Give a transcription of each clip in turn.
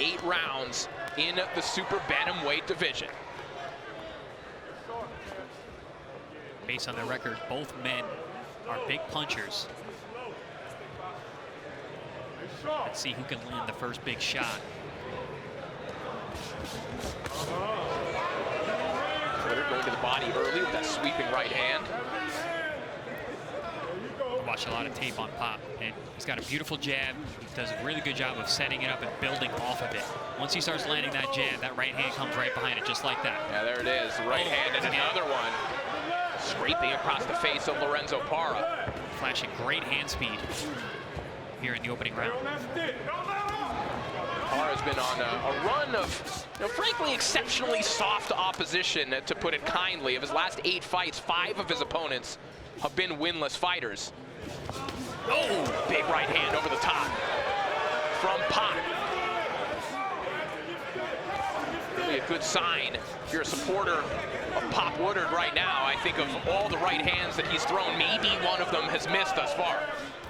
8 rounds in the super bantamweight division. Based on their record, both men are big punchers. Let's see who can land the first big shot. Woodard going to the body early with that sweeping right hand. I watched a lot of tape on Pop, and he's got a beautiful jab. He does a really good job of setting it up and building off of it. Once he starts landing that jab, that right hand comes right behind it, just like that. Yeah, there it is. The right hand and another one. Scraping across the face of Lorenzo Parra. Flashing great hand speed here in the opening round. Parra's been on a run of, frankly, exceptionally soft opposition, to put it kindly. Of his last 8 fights, 5 of his opponents have been winless fighters. Oh, big right hand over the top from Pop. Really a good sign if you're a supporter of Pop Woodard right now. I think of all the right hands that he's thrown, maybe one of them has missed thus far.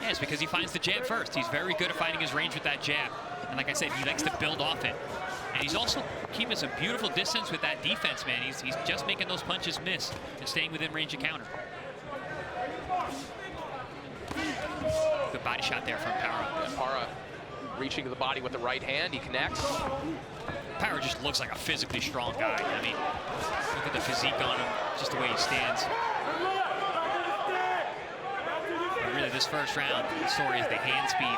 Yeah, it's because he finds the jab first. He's very good at finding his range with that jab. And like I said, he likes to build off it. And he's also keeping some beautiful distance with that defense, man. He's just making those punches miss and staying within range of counter. Good body shot there from Parra. And Parra reaching to the body with the right hand. He connects. Parra just looks like a physically strong guy. I mean, look at the physique on him, just the way he stands. But really, this first round, the story is the hand speed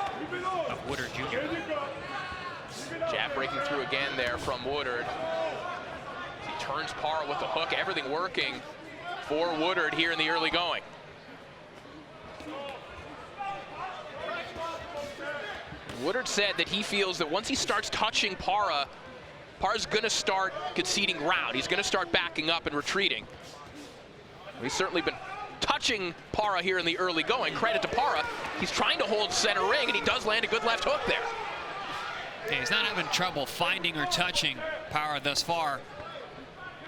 of Woodard Jr. Jab breaking through again there from Woodard. He turns Parra with the hook, everything working for Woodard here in the early going. Woodard said that he feels that once he starts touching Parra, Parra's gonna start conceding ground. He's gonna start backing up and retreating. He's certainly been touching Parra here in the early going. Credit to Parra. He's trying to hold center ring, and he does land a good left hook there. Yeah, he's not having trouble finding or touching Parra thus far,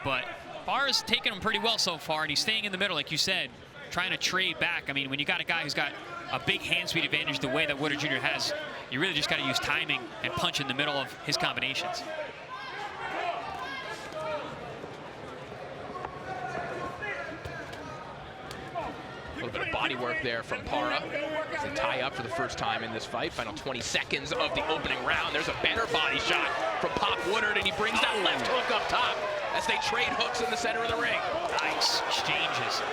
but Parra's taken him pretty well so far, and he's staying in the middle, like you said, trying to trade back. I mean, when you got a guy who's got a big hand speed advantage the way that Woodard Jr. has, you really just got to use timing and punch in the middle of his combinations. A little bit of body work there from Parra as they tie up for the first time in this fight. Final 20 seconds of the opening round. There's a better body shot from Pop Woodard, and he brings that left hook up top as they trade hooks in the center of the ring. Nice exchanges.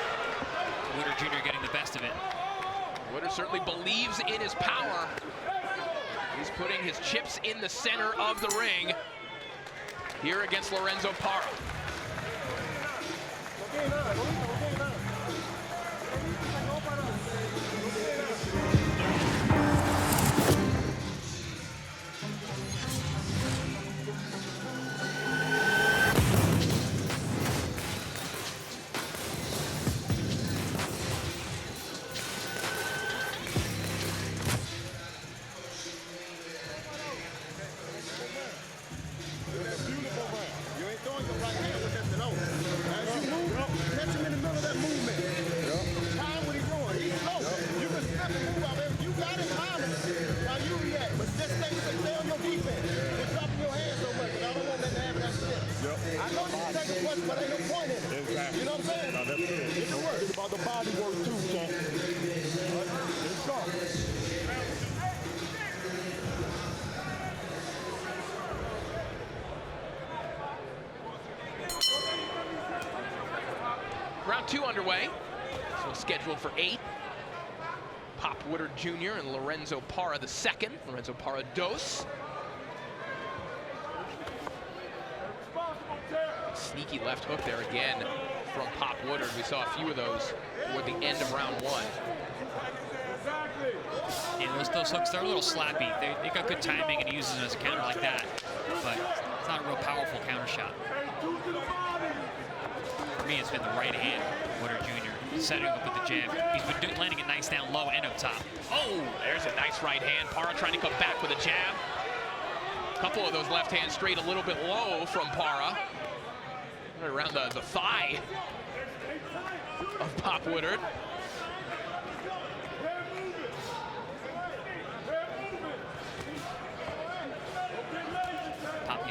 Woodard Jr. getting the best of it. Woodard certainly believes in his power. He's putting his chips in the center of the ring here against Lorenzo Parra. Round 2 underway. So scheduled for 8. Pop Woodard Jr. and Lorenzo Parra the second. Lorenzo Parra dos. Sneaky left hook there again from Pop Woodard. We saw a few of those toward the end of round 1. Yeah, those hooks, they're a little slappy. They got good timing, and he uses them as a counter like that. But it's not a real powerful counter shot. For me, it's been the right hand, Woodard Jr. setting up with the jab. He's been landing it nice down low and up top. Oh, there's a nice right hand. Parra trying to come back with a jab. A couple of those left hands straight a little bit low from Parra. Right around the thigh of Pop Woodard.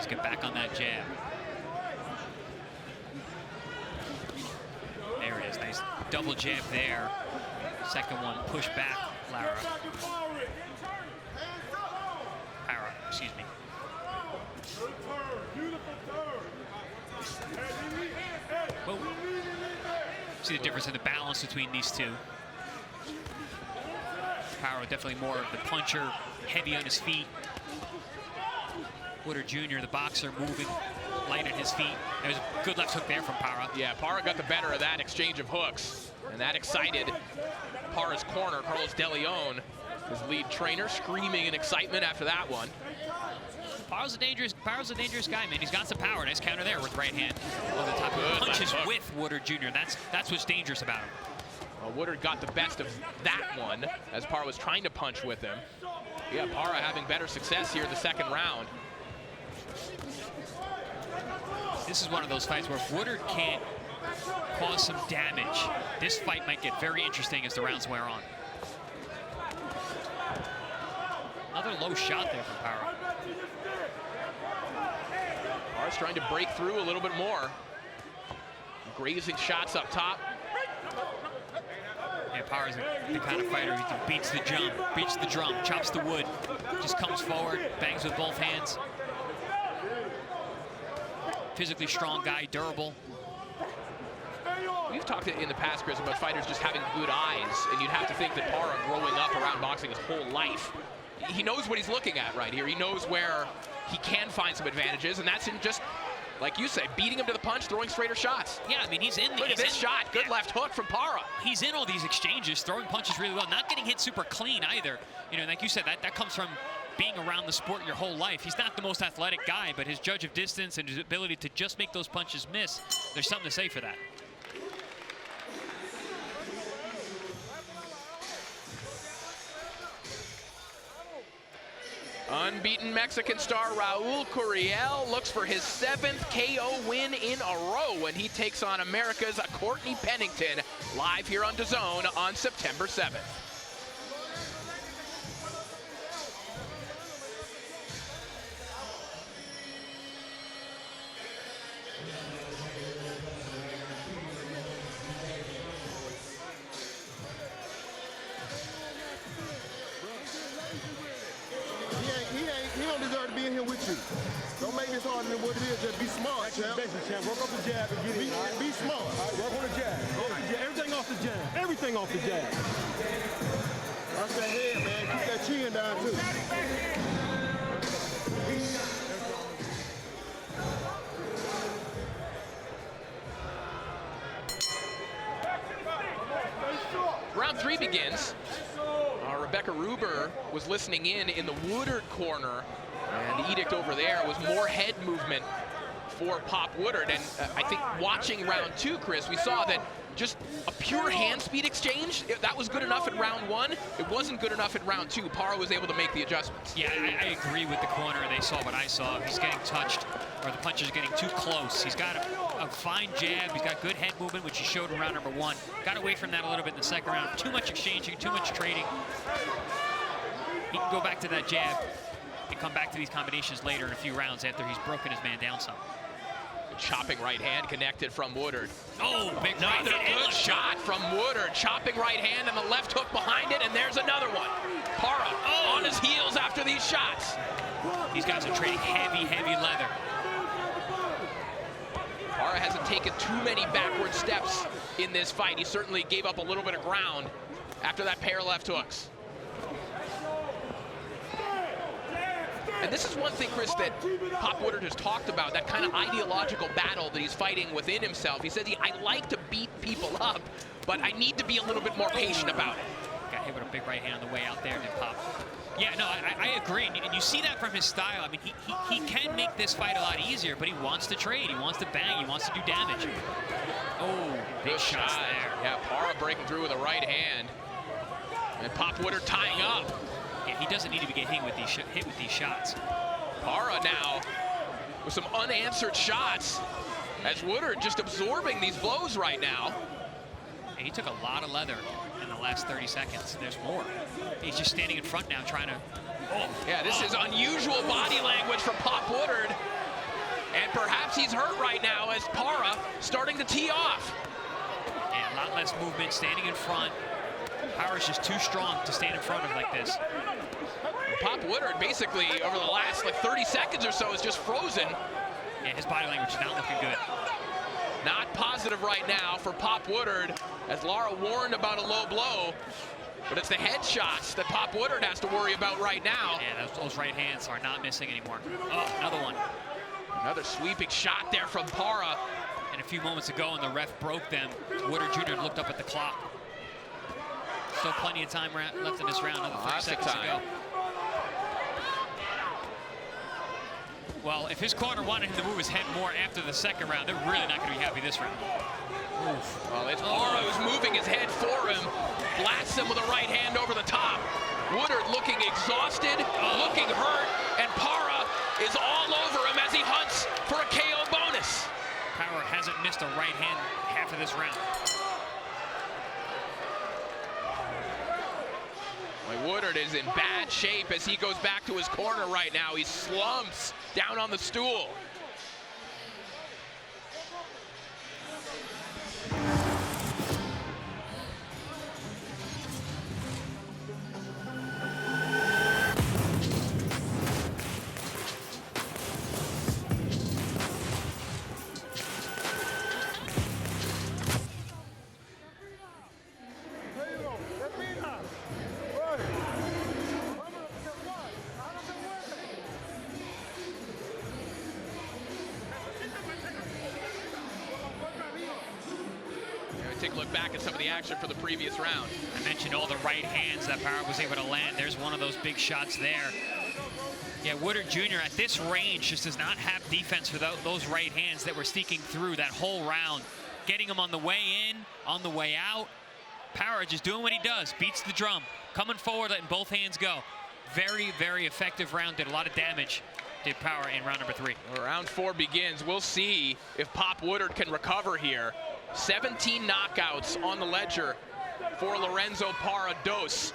Let's get back on that jab. There it is. Nice double jab there. Second one, push back, Lara. Parra, excuse me. Whoa. See the difference in the balance between these two. Parra definitely more of the puncher, heavy on his feet. Woodard Jr., the boxer, moving light on his feet. There's a good left hook there from Parra. Yeah, Parra got the better of that exchange of hooks, and that excited Parra's corner, Carlos De Leon, his lead trainer, screaming in excitement after that one. Parra's a dangerous guy, man. He's got some power. Nice counter there with right hand over the top. Punches with Woodard Jr. That's what's dangerous about him. Well, Woodard got the best of that one as Parra was trying to punch with him. Yeah, Parra having better success here in the second round. This is one of those fights where if Woodard can't cause some damage, this fight might get very interesting as the rounds wear on. Another low shot there from Parra. Parra's trying to break through a little bit more. Grazing shots up top. Yeah, Parra's the kind of fighter who beats the drum, chops the wood, just comes forward, bangs with both hands. Physically strong guy, durable. We've talked in the past, Chris, about fighters just having good eyes, and you'd have to think that Parra, growing up around boxing his whole life, he knows what he's looking at right here. He knows where he can find some advantages, and that's in just, like you say, beating him to the punch, throwing straighter shots. Yeah, I mean, he's in. Look at this shot. Good left hook from Parra. He's in all these exchanges, throwing punches really well, not getting hit super clean either. You know, like you said, that comes from being around the sport your whole life. He's not the most athletic guy, but his judge of distance and his ability to just make those punches miss, there's something to say for that. Unbeaten Mexican star Raul Curiel looks for his 7th KO win in a row when he takes on America's Courtney Pennington live here on DAZN on September 7th. He don't deserve to be in here with you. Don't make this harder than what it is. Just be smart, champ. Champ. Work off the jab and get it. Be smart. All right, work on the jab. Everything off the jab. Everything off the jab. Watch that head, man. Keep that chin down, too. Round 3 begins. Rebecca Ruber was listening in the Woodard corner, and the edict over there was more head movement for Pop Woodard. And I think watching round 2, Chris, we saw that just a pure hand speed exchange, that was good enough in round 1. It wasn't good enough in round 2. Parra was able to make the adjustments. Yeah, I agree with the corner. They saw what I saw. He's getting touched, or the puncher's getting too close. He's got a fine jab. He's got good head movement, which he showed in round number 1. Got away from that a little bit in the second round. Too much exchanging, too much trading. He can go back to that jab and come back to these combinations later in a few rounds after he's broken his man down some. Chopping right hand connected from Woodard. Oh, big right another good shot from Woodard. Chopping right hand and the left hook behind it, and there's another one. Parra on his heels after these shots. These guys are trading heavy leather. Parra hasn't taken too many backward steps in this fight. He certainly gave up a little bit of ground after that pair of left hooks. And this is one thing, Chris, that Pop Woodard has talked about, that kind of ideological battle that he's fighting within himself. He says, I like to beat people up, but I need to be a little bit more patient about it. Got hit with a big right hand on the way out there, did Pop. Yeah, no, I agree. And you see that from his style. I mean, he can make this fight a lot easier, but he wants to trade. He wants to bang. He wants to do damage. Oh, big shots there. Yeah, Parra breaking through with a right hand. And Pop Woodard tying up. Yeah, he doesn't need to be getting hit with these shots. Parra now with some unanswered shots as Woodard just absorbing these blows right now. Yeah, he took a lot of leather in the last 30 seconds. There's more. He's just standing in front now trying to... Yeah, this is unusual body language from Pop Woodard And perhaps he's hurt right now as Parra starting to tee off. And a lot less movement, standing in front. Parra's just too strong to stand in front of like this. Pop Woodard basically over the last like 30 seconds or so is just frozen. Yeah, his body language is not looking good. Not positive right now for Pop Woodard, as Lara warned about a low blow. But it's the headshots that Pop Woodard has to worry about right now. Yeah, those right hands are not missing anymore. Oh, another one. Another sweeping shot there from Parra. And a few moments ago, when the ref broke them, Woodard Jr. looked up at the clock. Still plenty of time left in this round, another 30 seconds to go. Well, if his corner wanted him to move his head more after the second round, they're really not going to be happy this round. Oof. Well, it's Parra who's moving his head for him. Blasts him with a right hand over the top. Woodard looking exhausted, looking hurt, and Parra is all over him as he hunts for a KO bonus. Parra hasn't missed a right hand half of this round. Woodard is in bad shape as he goes back to his corner right now. He slumps down on the stool. Take a look back at some of the action for the previous round. I mentioned all the right hands that Parra was able to land. There's one of those big shots there. Yeah, Woodard Jr. at this range just does not have defense for those right hands that were sneaking through that whole round. Getting them on the way in, on the way out. Parra just doing what he does, beats the drum, coming forward, letting both hands go. Very, very effective round, did a lot of damage. Did Parra in round number 3. Round 4 begins. We'll see if Pop Woodard can recover here. 17 knockouts on the ledger for Lorenzo Parra dos.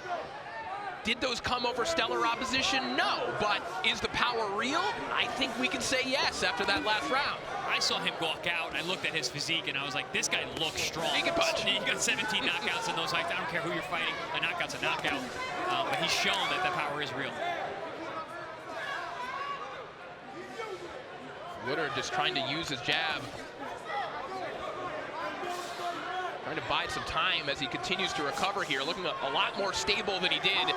Did those come over stellar opposition? No, but is the power real? I think we can say yes after that last round. I saw him walk out, and I looked at his physique, and I was like, this guy looks strong. He can punch. He got 17 knockouts in those fights. I don't care who you're fighting. A knockout's a knockout. But he's shown that the power is real. Woodard just trying to use his jab. Trying to bide some time as he continues to recover here. Looking a lot more stable than he did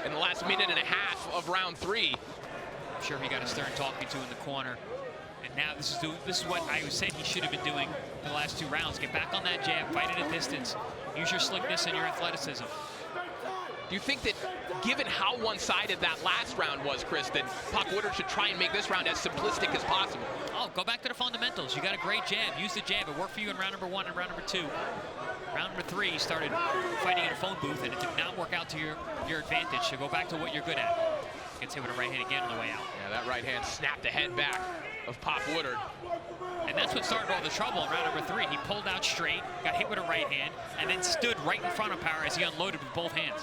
in the last minute and a half of round 3. I'm sure he got a stern talking to in the corner. And now this is what I said he should have been doing the last 2 rounds. Get back on that jab, fight at a distance. Use your slickness and your athleticism. Do you think that, given how one-sided that last round was, Chris, that Pop Woodard should try and make this round as simplistic as possible? Oh, go back to the fundamentals. You got a great jab. Use the jab. It worked for you in round number 1 and round number 2. Round number 3, you started fighting in a phone booth, and it did not work out to your advantage. So go back to what you're good at. You can hit with a right hand again on the way out. Yeah, that right hand snapped the head back of Pop Woodard. And that's what started all the trouble in round number 3. He pulled out straight, got hit with a right hand, and then stood right in front of Parra as he unloaded with both hands.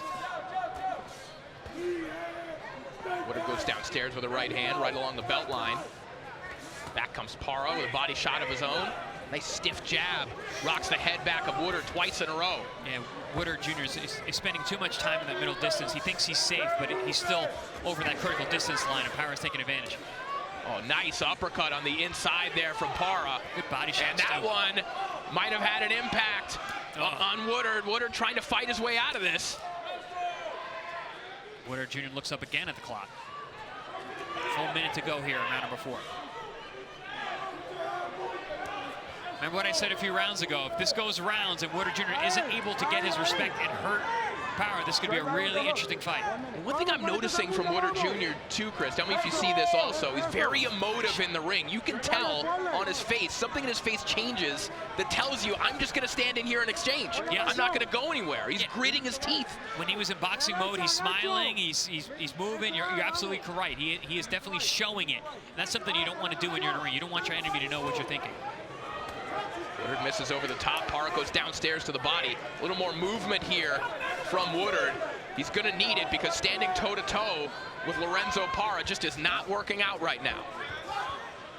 Woodard goes downstairs with a right hand right along the belt line. Back comes Parra with a body shot of his own. Nice stiff jab. Rocks the head back of Woodard twice in a row. Yeah, Woodard Jr. is spending too much time in that middle distance. He thinks he's safe, but he's still over that critical distance line, and Parra's taking advantage. Oh, nice uppercut on the inside there from Parra. Good body shot. And that one might have had an impact on Woodard. Woodard trying to fight his way out of this. Woodard Jr. looks up again at the clock. Full minute to go here in round number 4. Remember what I said a few rounds ago? If this goes rounds and Woodard Jr. isn't able to get his respect and hurt Parra, this could be a really interesting fight. One thing I'm noticing from Woodard Jr. too, Chris, tell me if you see this also, he's very emotive in the ring. You can tell on his face, something in his face changes that tells you, I'm just going to stand in here and exchange. Yes. I'm not going to go anywhere. He's gritting his teeth. When he was in boxing mode, he's smiling, he's moving. You're absolutely correct. He is definitely showing it. And that's something you don't want to do when you're in the ring. You don't want your enemy to know what you're thinking. Woodard misses over the top. Parra goes downstairs to the body. A little more movement here from Woodard. He's going to need it because standing toe-to-toe with Lorenzo Parra just is not working out right now.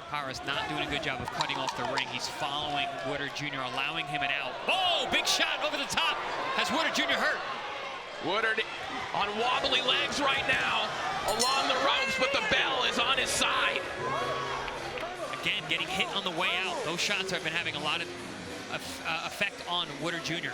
Parra's not doing a good job of cutting off the ring. He's following Woodard Jr., allowing him an out. Oh, big shot over the top. Has Woodard Jr. hurt? Woodard on wobbly legs right now along the ropes, but the bell is on his side. Again, getting hit on the way out. Those shots have been having a lot of effect on Woodard Jr.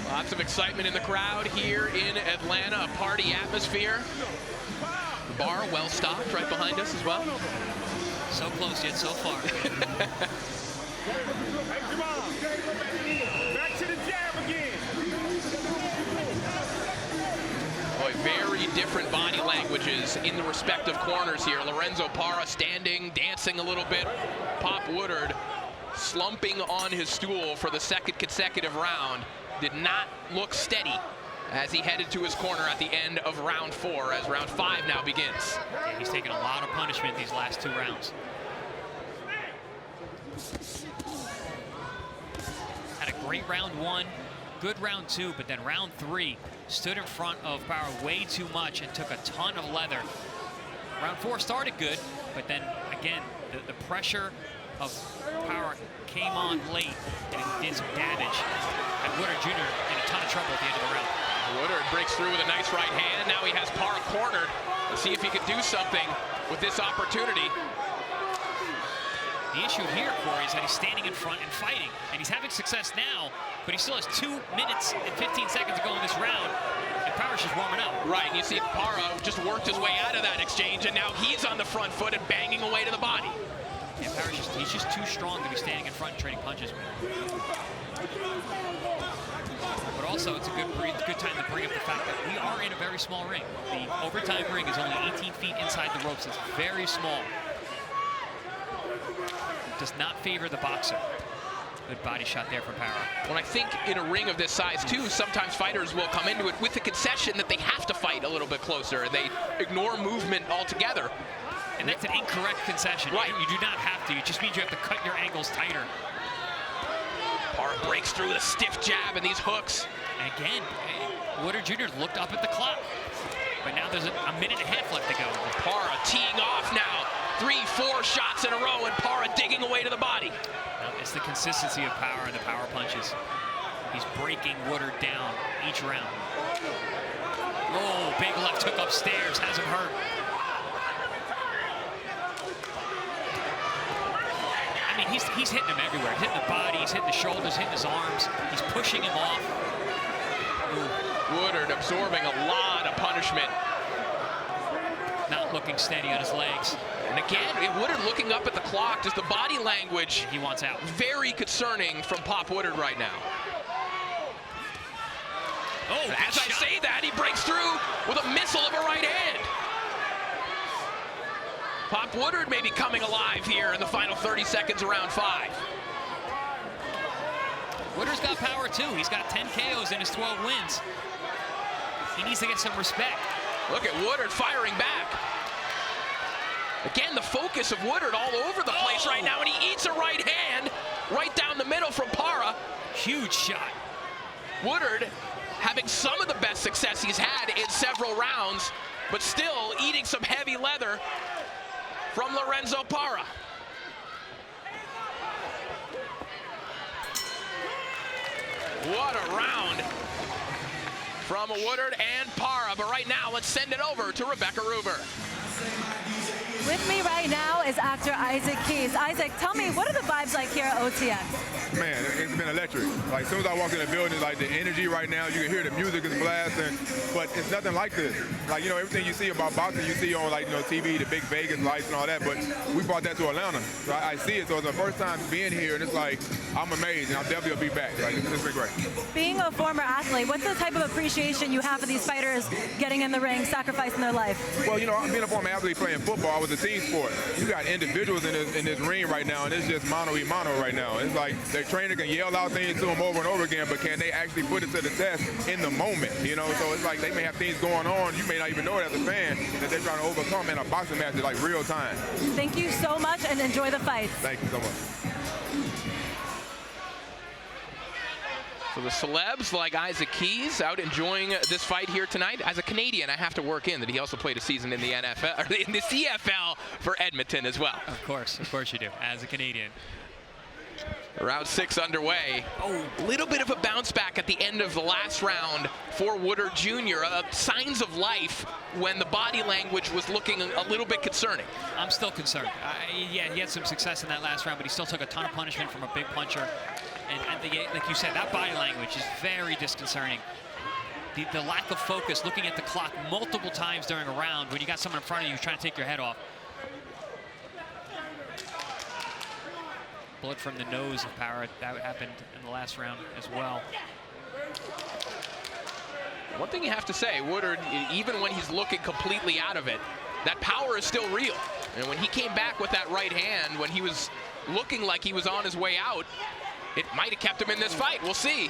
Lots of excitement in the crowd here in Atlanta, a party atmosphere. The bar well stocked right behind us as well. So close yet so far. Back to the jab again. Boy, very different body languages in the respective corners here. Lorenzo Parra standing, dancing a little bit. Pop Woodard slumping on his stool for the second consecutive round. Did not look steady as he headed to his corner at the end of round 4, as round 5 now begins. Yeah, he's taken a lot of punishment these last 2 rounds. Had a great round 1, good round 2, but then round 3 stood in front of Parra way too much and took a ton of leather. Round 4 started good, but then again, the pressure of Parra came on late and it did some damage. And Woodard Jr. in a ton of trouble at the end of the round. Woodard breaks through with a nice right hand. Now he has Parra cornered. Let's see if he can do something with this opportunity. The issue here, Corey, is that he's standing in front and fighting. And he's having success now, but he still has 2 minutes and 15 seconds to go in this round. And Parra's just warming up. Right, and you see Parra just worked his way out of that exchange, and now he's on the front foot and banging away to the body. Yeah, Parra's he's just too strong to be standing in front and trading punches with. But also, it's a good time to bring up the fact that we are in a very small ring. The overtime ring is only 18 feet inside the ropes. It's very small. Does not favor the boxer. Good body shot there from Parra. Well, I think in a ring of this size, too, sometimes fighters will come into it with the concession that they have to fight a little bit closer, and they ignore movement altogether. And that's an incorrect concession. Right. You do not have to. It just means you have to cut your angles tighter. Parra breaks through with a stiff jab and these hooks. And again, Woodard Jr. looked up at the clock. But now there's a minute and a half left to go. Parra teeing off now. 3-4 shots in a row, and Parra digging away to the body. It's the consistency of power and the power punches. He's breaking Woodard down each round. Oh, big left hook upstairs, has him hurt. I mean, he's hitting him everywhere. He's hitting the body, he's hitting the shoulders, hitting his arms. He's pushing him off. Ooh. Woodard absorbing a lot of punishment. Not looking steady on his legs. And again, Woodard looking up at the clock, just the body language. He wants out. Very concerning from Pop Woodard right now. Oh, as I say that, he breaks through with a missile of a right hand. Pop Woodard may be coming alive here in the final 30 seconds of round 5. Woodard's got power too. He's got 10 KOs in his 12 wins. He needs to get some respect. Look at Woodard firing back. Again, the focus of Woodard all over the place right now, and he eats a right hand right down the middle from Parra. Huge shot. Woodard having some of the best success he's had in several rounds, but still eating some heavy leather from Lorenzo Parra. What a round from Woodard and Parra. But right now, let's send it over to Rebecca Ruber. With me right now is actor Isaac Keys. Isaac, tell me, what are the vibes like here at OTX? Man, it's been electric. Like, as soon as I walk in the building, like, the energy right now, you can hear the music is blasting, but it's nothing like this. Like, you know, everything you see about boxing, you see on, like, you know, TV, the big Vegas lights and all that, but we brought that to Atlanta. So I see it, so it's the first time being here, and it's like, I'm amazed, and I'll definitely be back. Like, it's been great. Being a former athlete, what's the type of appreciation you have for these fighters getting in the ring, sacrificing their life? Well, you know, being a former athlete playing football was a team sport. You got individuals in this ring right now, and it's just mano-a-mano right now. It's like their trainer can yell out things to them over and over again, but can they actually put it to the test in the moment, you know? So it's like they may have things going on, you may not even know it as a fan, that they're trying to overcome in a boxing match at like real time. Thank you so much, and enjoy the fights. Thank you so much. So the celebs like Isaac Keys out enjoying this fight here tonight. As a Canadian, I have to work in that he also played a season in the NFL, or in the CFL for Edmonton as well. Of course you do, as a Canadian. Round 6 underway. Oh, a little bit of a bounce back at the end of the last round for Woodard Jr. Signs of life when the body language was looking a little bit concerning. I'm still concerned. Yeah, he had some success in that last round, but he still took a ton of punishment from a big puncher. And like you said, that body language is very disconcerting. The lack of focus, looking at the clock multiple times during a round when you got someone in front of you trying to take your head off. Bullet from the nose of Parra. That happened in the last round as well. One thing you have to say, Woodard, even when he's looking completely out of it, that power is still real. And when he came back with that right hand, when he was looking like he was on his way out, it might have kept him in this fight. We'll see.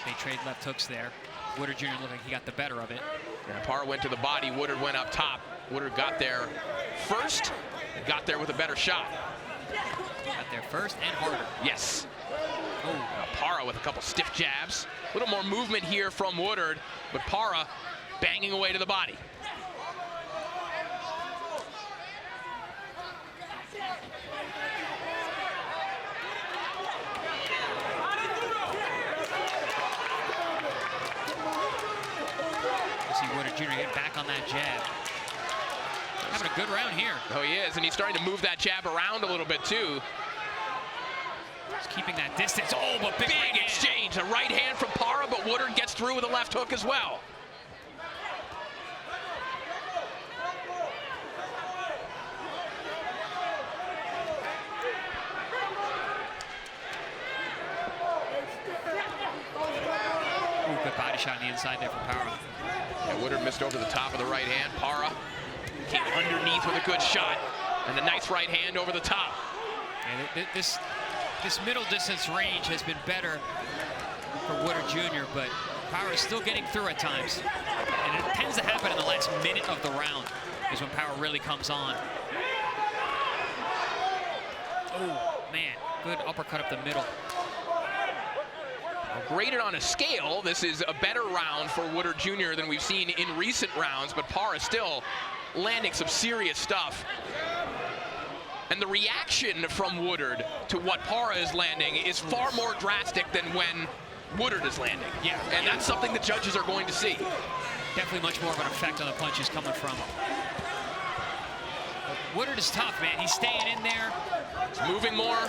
They trade left hooks there. Woodard Jr. looked like he got the better of it. Yeah, Parra went to the body. Woodard went up top. Woodard got there first and got there with a better shot. Got there first and harder. Yes. Oh, Parra with a couple stiff jabs. A little more movement here from Woodard, but Parra banging away to the body. See Woodard Jr. getting back on that jab. Having a good round here. Oh, he is, and he's starting to move that jab around a little bit, too. He's keeping that distance. Oh, but big right exchange. Hand. A right hand from Parra, but Woodard gets through with a left hook as well. Ooh, good body shot on the inside there from Parra. Yeah, Woodard missed over the top of the right hand. Parra came underneath with a good shot, and a nice right hand over the top. Yeah, this middle distance range has been better for Woodard Jr., but Parra is still getting through at times. And it tends to happen in the last minute of the round is when Parra really comes on. Oh, man, good uppercut up the middle. Graded on a scale, this is a better round for Woodard Jr. than we've seen in recent rounds, but Parra still landing some serious stuff. And the reaction from Woodard to what Parra is landing is far more drastic than when Woodard is landing. Yeah. And that's something the judges are going to see. Definitely much more of an effect on the punches coming from him. Woodard is tough, man. He's staying in there. He's moving more.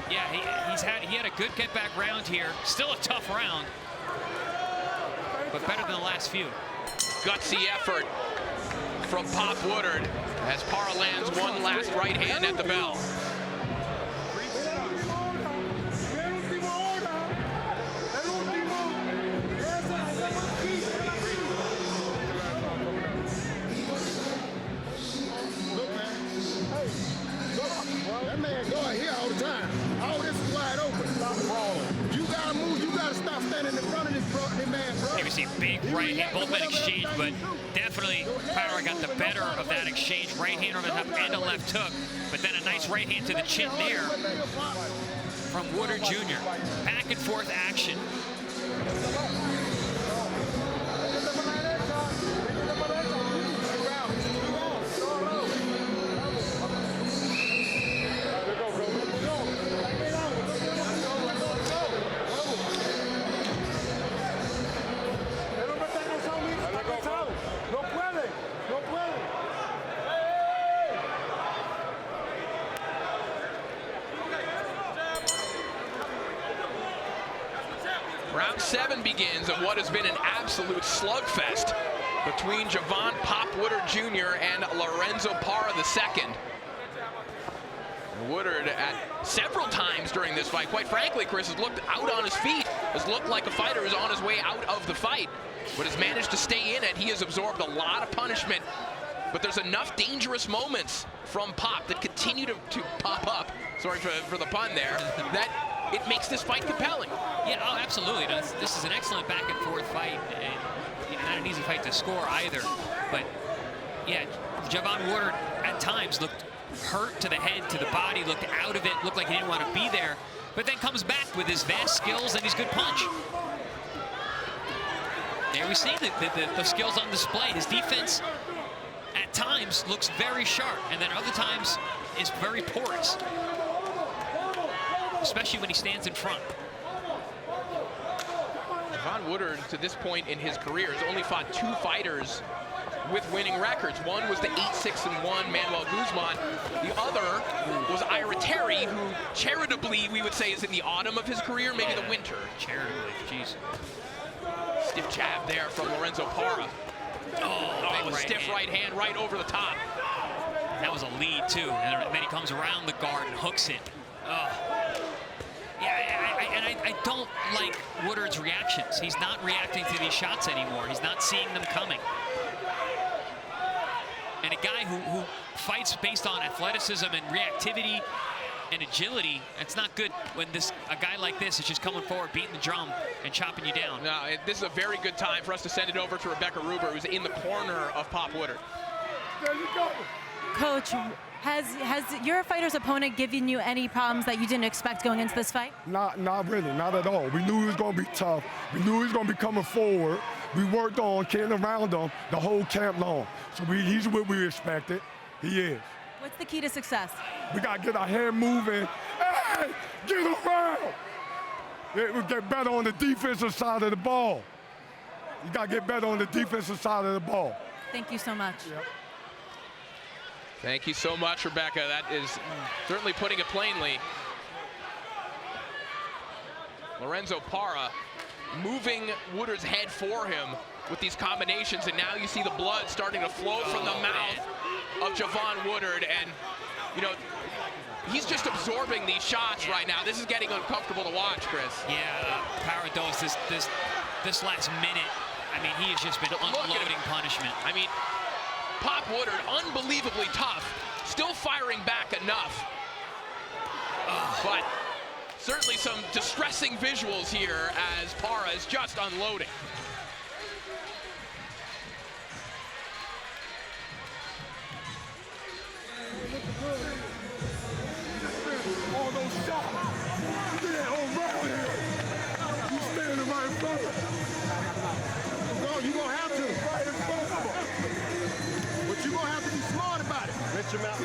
Yeah, he had a good get back round here. Still a tough round, but better than the last few. Gutsy effort from Pop Woodard as Parra lands one last right hand at the bell. That man going here all the time. All this is wide open. Stop brawling. You gotta move. You gotta stop standing in front of this man, bro. Here we see a big right hand, both men exchange, but definitely Parra got the better of that exchange. Right hand over the top and a left hook, but then a nice right hand to the chin there from Woodard Jr. Back and forth action. Round 7 begins of what has been an absolute slugfest between Javon Pop Woodard Jr. and Lorenzo Parra II. Woodard at several times during this fight, quite frankly, Chris, has looked out on his feet, has looked like a fighter is on his way out of the fight, but has managed to stay in it. He has absorbed a lot of punishment But there's enough dangerous moments from Pop that continue to pop up, sorry for the pun there, that it makes this fight compelling. Yeah, oh, absolutely. This is an excellent back and forth fight, and not an easy fight to score either. But yeah, Javon Woodard at times looked hurt to the head, to the body, looked out of it, looked like he didn't want to be there, but then comes back with his vast skills and his good punch. There we see the skills on display. His defense at times looks very sharp, and then other times is very porous, especially when he stands in front. Javon Woodard, to this point in his career, has only fought 2 fighters with winning records. One was the 8-6-1 Manuel Guzman. The other was Ira Terry, who charitably we would say is in the autumn of his career, maybe the winter. Charitably, jeez. Stiff jab there from Lorenzo Parra. Oh, stiff right hand right over the top. That was a lead too, and then he comes around the guard and hooks it. Oh. Yeah, I don't like Woodard's reactions. He's not reacting to these shots anymore. He's not seeing them coming. And a guy who fights based on athleticism and reactivity and agility, it's not good when a guy like this is just coming forward, beating the drum and chopping you down. No, this is a very good time for us to send it over to Rebecca Ruber, who's in the corner of Pop Woodard. There you go. Coach, has your fighter's opponent given you any problems that you didn't expect going into this fight? Not really, not at all. We knew he was going to be tough. We knew he was going to be coming forward. We worked on getting around him the whole camp long. So he's what we expected. He is. What's the key to success? We got to get our head moving. Hey, get around. We get better on the defensive side of the ball. You got to get better on the defensive side of the ball. Thank you so much. Yep. Thank you so much, Rebecca. That is certainly putting it plainly. Lorenzo Parra moving Woodard's head for him with these combinations, and now you see the blood starting to flow from the mouth of Javon Woodard, and you know, he's just absorbing these shots right now. This is getting uncomfortable to watch, Chris. Yeah, Parra does this last minute. I mean, he has just been unloading punishment. I mean, Pop Woodard, unbelievably tough, still firing back enough. But certainly some distressing visuals here as Parra is just unloading. All those shots. Yeah, around here. You standing right in front of him. No, you're going to have to. Right in front of him. But you're going to have to be smart about it. Let your mouth.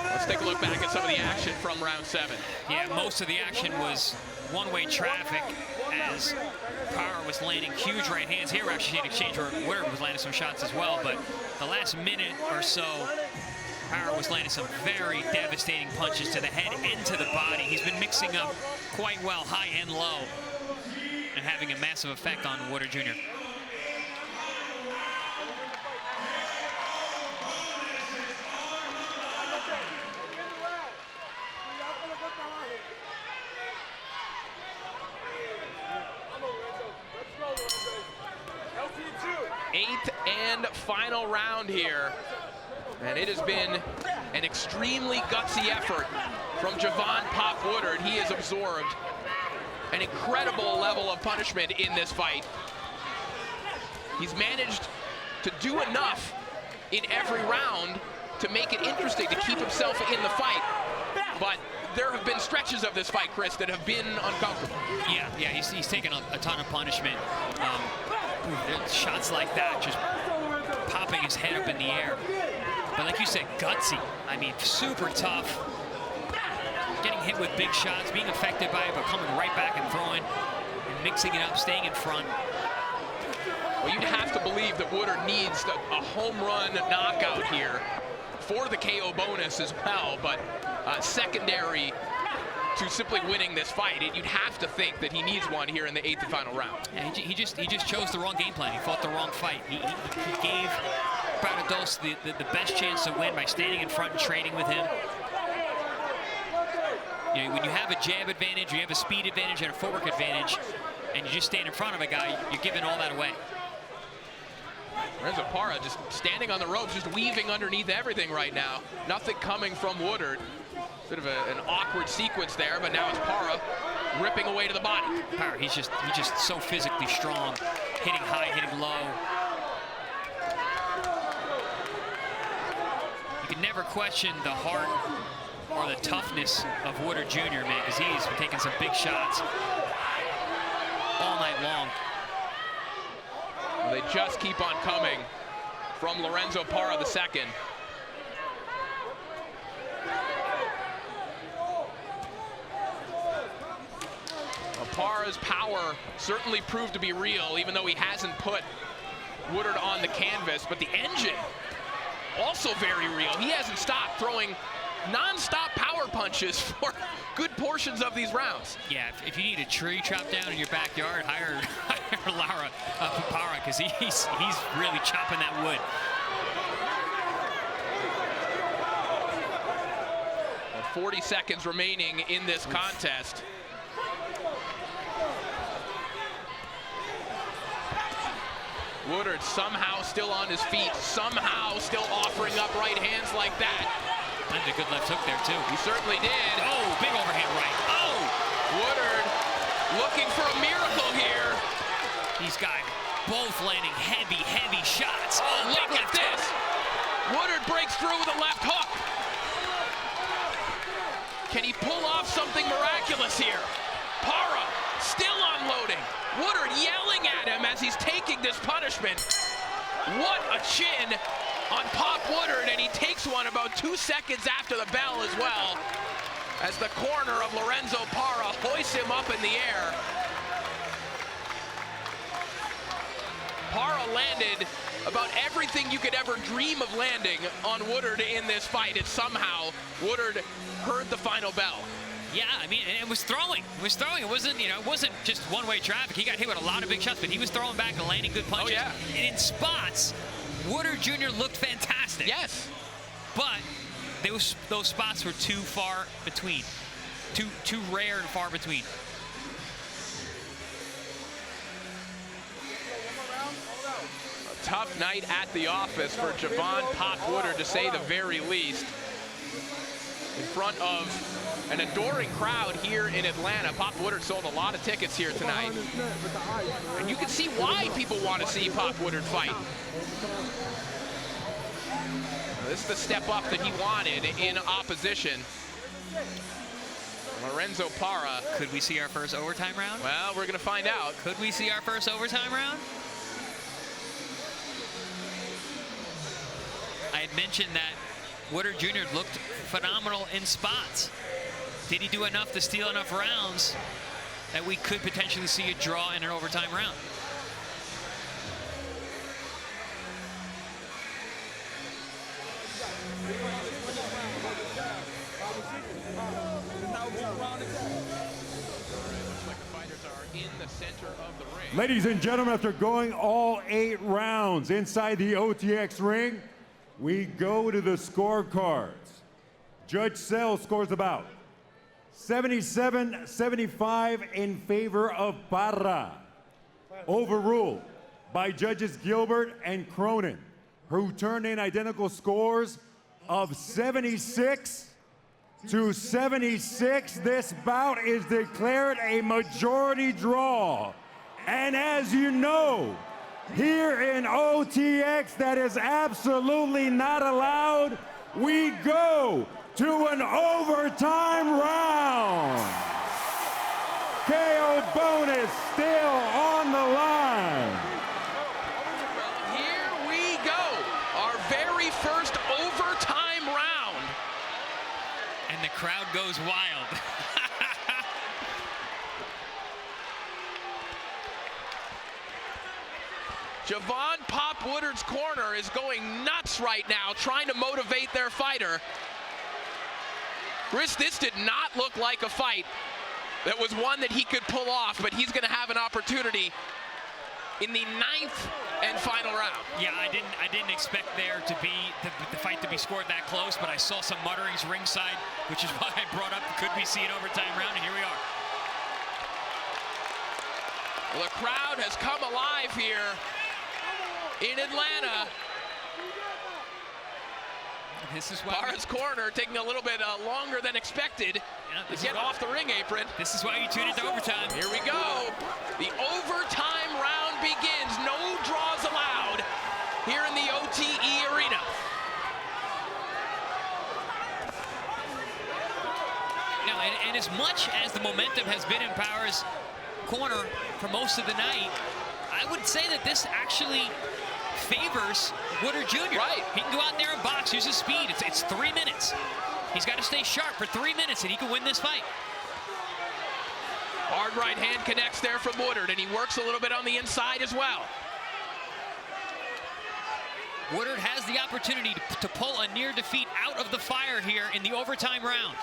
Let's take a look back at some of the action from round 7. Yeah, most of the action was one-way traffic as Parra was landing huge right hands. Here we're actually seeing an exchange where Woodard was landing some shots as well, but the last minute or so, Parra was landing some very devastating punches to the head and to the body. He's been mixing up quite well, high and low, and having a massive effect on Woodard Jr. Eighth and final round here. And it has been an extremely gutsy effort from Javon Pop Woodard. He has absorbed an incredible level of punishment in this fight. He's managed to do enough in every round to make it interesting, to keep himself in the fight. But there have been stretches of this fight, Chris, that have been uncomfortable. Yeah, he's taken a ton of punishment. Shots like that, just popping his head up in the air. But like you said, gutsy. I mean, super tough. Getting hit with big shots, being affected by it, but coming right back and throwing and mixing it up, staying in front. Well, you'd have to believe that Woodard needs a home run knockout here for the KO bonus as well, but secondary to simply winning this fight, you'd have to think that he needs one here in the 8th and final round. Yeah, he just chose the wrong game plan. He fought the wrong fight. He gave Barbados the best chance to win by standing in front and trading with him. You know, when you have a jab advantage, you have a speed advantage and a footwork advantage, and you just stand in front of a guy, you're giving all that away. Lorenzo Parra just standing on the ropes, just weaving underneath everything right now. Nothing coming from Woodard. Bit of an awkward sequence there, but now it's Parra ripping away to the body. Parra, he's just so physically strong, hitting high, hitting low. You can never question the heart or the toughness of Woodard Jr., man, because he's been taking some big shots all night long. They just keep on coming from Lorenzo Parra II. Parra's power certainly proved to be real, even though he hasn't put Woodard on the canvas, but the engine also very real. He hasn't stopped throwing non-stop power punches for good portions of these rounds. Yeah, if you need a tree chopped down in your backyard, hire Parra, because he's really chopping that wood. Well, 40 seconds remaining in this contest. Woodard somehow still on his feet, somehow still offering up right hands like that. That's a good left hook there, too. He certainly did. Oh, big overhand right. Oh! Woodard looking for a miracle here. These guys both landing heavy, heavy shots. Oh, look at this. Woodard breaks through with a left hook. Can he pull off something miraculous here? Parra still unloading. Woodard yelling at him as he's taking this punishment. What a chin on Pop Woodard, and he takes one about 2 seconds after the bell as well, as the corner of Lorenzo Parra hoists him up in the air. Parra landed about everything you could ever dream of landing on Woodard in this fight, and somehow Woodard heard the final bell. Yeah, I mean, and it was throwing. It was throwing. It wasn't, you know, it wasn't just one-way traffic. He got hit with a lot of big shots, but he was throwing back and landing good punches. Oh, yeah. And in spots, Woodard Jr. looked fantastic. Yes. But those spots were too far between. Too rare and far between. A tough night at the office for Javon Pop Woodard, to say the very least. In front of an adoring crowd here in Atlanta. Pop Woodard sold a lot of tickets here tonight. And you can see why people want to see Pop Woodard fight. This is the step up that he wanted in opposition. Lorenzo Parra. Could we see our first overtime round? Well, we're going to find out. Could we see our first overtime round? I had mentioned that Woodard Jr. looked phenomenal in spots. Did he do enough to steal enough rounds that we could potentially see a draw in an overtime round? Ladies and gentlemen, after going all 8 rounds inside the OTX ring, we go to the scorecards. Judge Sell scores about 77-75 in favor of Parra. Overruled by judges Gilbert and Cronin, who turned in identical scores of 76-76. This bout is declared a majority draw. And as you know, here in OTX, that is absolutely not allowed. We go to an overtime round. KO bonus still on the line. Well, here we go. Our very first overtime round. And the crowd goes wild. Javon Pop Woodard's corner is going nuts right now, trying to motivate their fighter. Chris, this did not look like a fight that was one that he could pull off, but he's going to have an opportunity in the 9th and final round. round. Yeah, I didn't expect there to be the fight to be scored that close, but I saw some mutterings ringside, which is why I brought up could we see an overtime round, and here we are. Well, the crowd has come alive here in Atlanta. This is why Parra's corner taking a little bit longer than expected to get off the ring apron. This is why you tune into overtime. Here we go. The overtime round begins. No draws allowed here in the OTE arena. Now, and as much as the momentum has been in Parra's corner for most of the night, I would say that this actually favors Woodard Jr. Right. He can go out there and box, use his speed. It's 3 minutes. He's got to stay sharp for 3 minutes, and he can win this fight. Hard right hand connects there from Woodard, and he works a little bit on the inside as well. Woodard has the opportunity to pull a near defeat out of the fire here in the overtime round.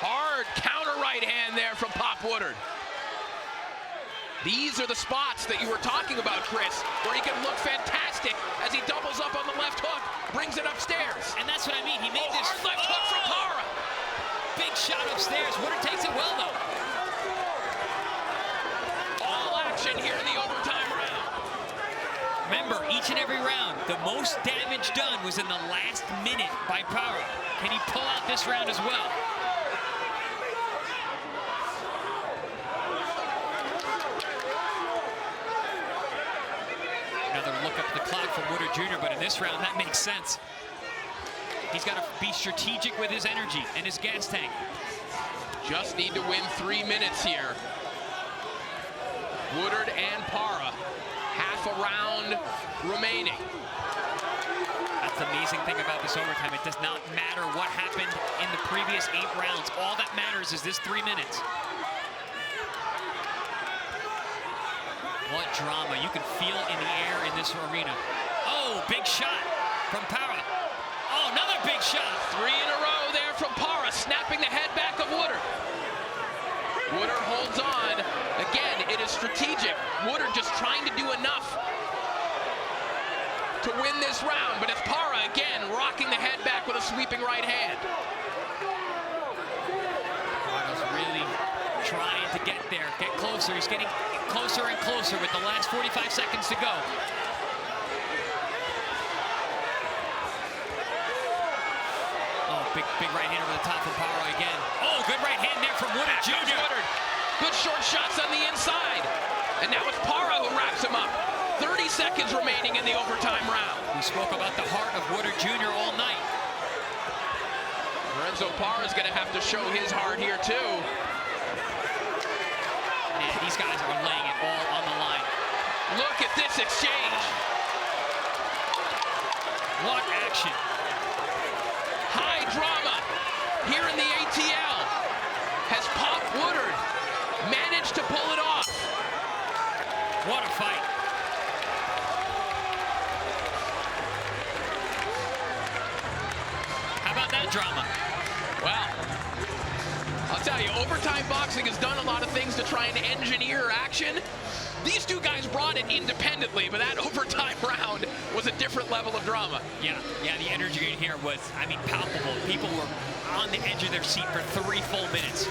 Hard counter right hand there from Pop Woodard. These are the spots that you were talking about, Chris, where he can look fantastic as he doubles up on the left hook, brings it upstairs. And that's what I mean. He made this hard left hook from Parra. Big shot upstairs. Woodard takes it well, though. All action here in the overtime round. Remember, each and every round, the most damage done was in the last minute by Parra. Can he pull out this round as well? Another look up the clock from Woodard Jr., but in this round, that makes sense. He's got to be strategic with his energy and his gas tank. Just need to win 3 minutes here. Woodard and Parra, half a round remaining. That's the amazing thing about this overtime. It does not matter what happened in the previous 8 rounds. All that matters is this 3 minutes. What drama. You can feel it in the air in this arena. Oh, big shot from Parra. Oh, another big shot. 3 in a row there from Parra, snapping the head back of Woodard. Woodard holds on. Again, it is strategic. Woodard just trying to do enough to win this round, but it's Parra again rocking the head back with a sweeping right hand. Parra's really trying to get there, get closer. He's getting closer and closer with the last 45 seconds to go. Oh, big right hand over the top from Parra again. Oh, good right hand there from Woodard Jr. Woodard. Good short shots on the inside. And now it's Parra who wraps him up. 30 seconds remaining in the overtime round. We spoke about the heart of Woodard Jr. all night. Lorenzo Parra is going to have to show his heart here too. Man, these guys are laying it all on the line. Look at this exchange. What action. High drama here in the ATL. Has Pop Woodard managed to pull it off? What a fight. How about that drama? Well, I'll tell you, overtime boxing has done a lot of things to try and engineer action. These two guys brought it independently, but that overtime round was a different level of drama. Yeah, the energy in here was, I mean, palpable. People were on the edge of their seat for 3 full minutes.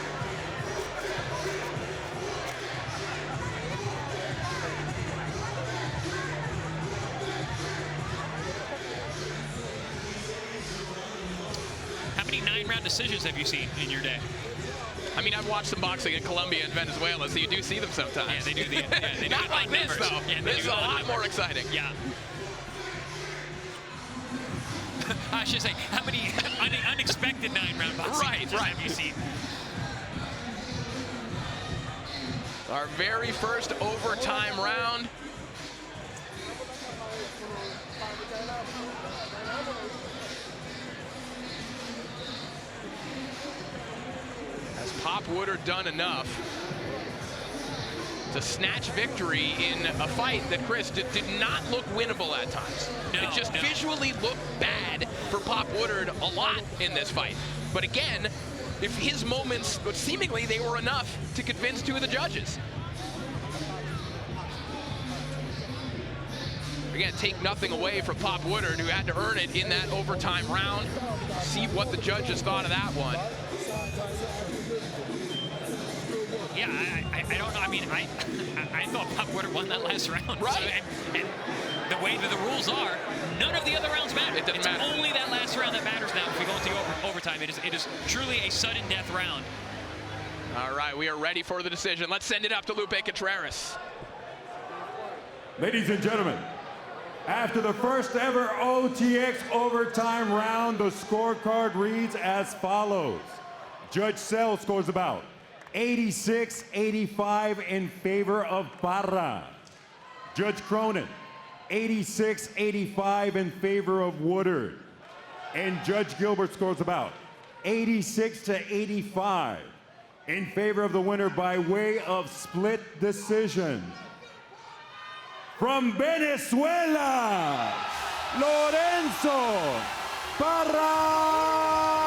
How many 9-round decisions have you seen in your day? I mean, I've watched some boxing in Colombia and Venezuela, so you do see them sometimes. Yeah, they do. They do Not like this, numbers. though. Yeah, this is a lot more exciting. Yeah. I should say, how many unexpected 9-round boxing matches have you seen? Our very first overtime round. Has Pop Woodard done enough to snatch victory in a fight that, Chris, did not look winnable at times? It just visually looked bad for Pop Woodard a lot in this fight. But again, if his moments, seemingly they were enough to convince 2 of the judges. again, take nothing away from Pop Woodard, who had to earn it in that overtime round. See what the judges thought of that one. Yeah, I don't know. I mean, I thought Pop Woodard won that last round. Right. So, and the way that the rules are, none of the other rounds matter. It doesn't it's matter. only that last round that matters now if we go into overtime. It is truly a sudden death round. All right, we are ready for the decision. Let's send it up to Lupe Contreras. Ladies and gentlemen, after the first ever OTX overtime round, the scorecard reads as follows. Judge Sell scores about 86-85 in favor of Parra. Judge Cronin, 86-85 in favor of Woodard. And Judge Gilbert scores about 86-85 in favor of the winner by way of split decision. From Venezuela, Lorenzo Parra.